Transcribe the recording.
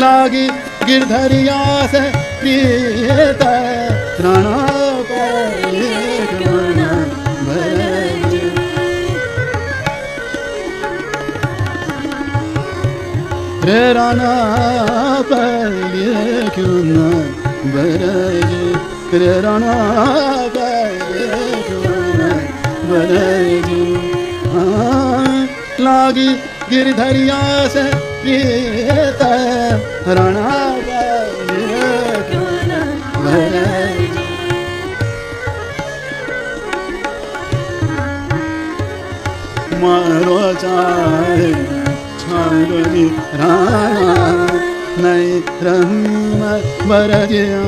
लागी गिरधरिया से प्रीत राणा रे राणा पहले क्यों न बरजे रे राणा पहले क्यों न बरजे लागी गिरधरिया से प्रीत राणा पहले क्यों न बरजे मारो चाहे छागरी राणा नहीं रंग बरजिया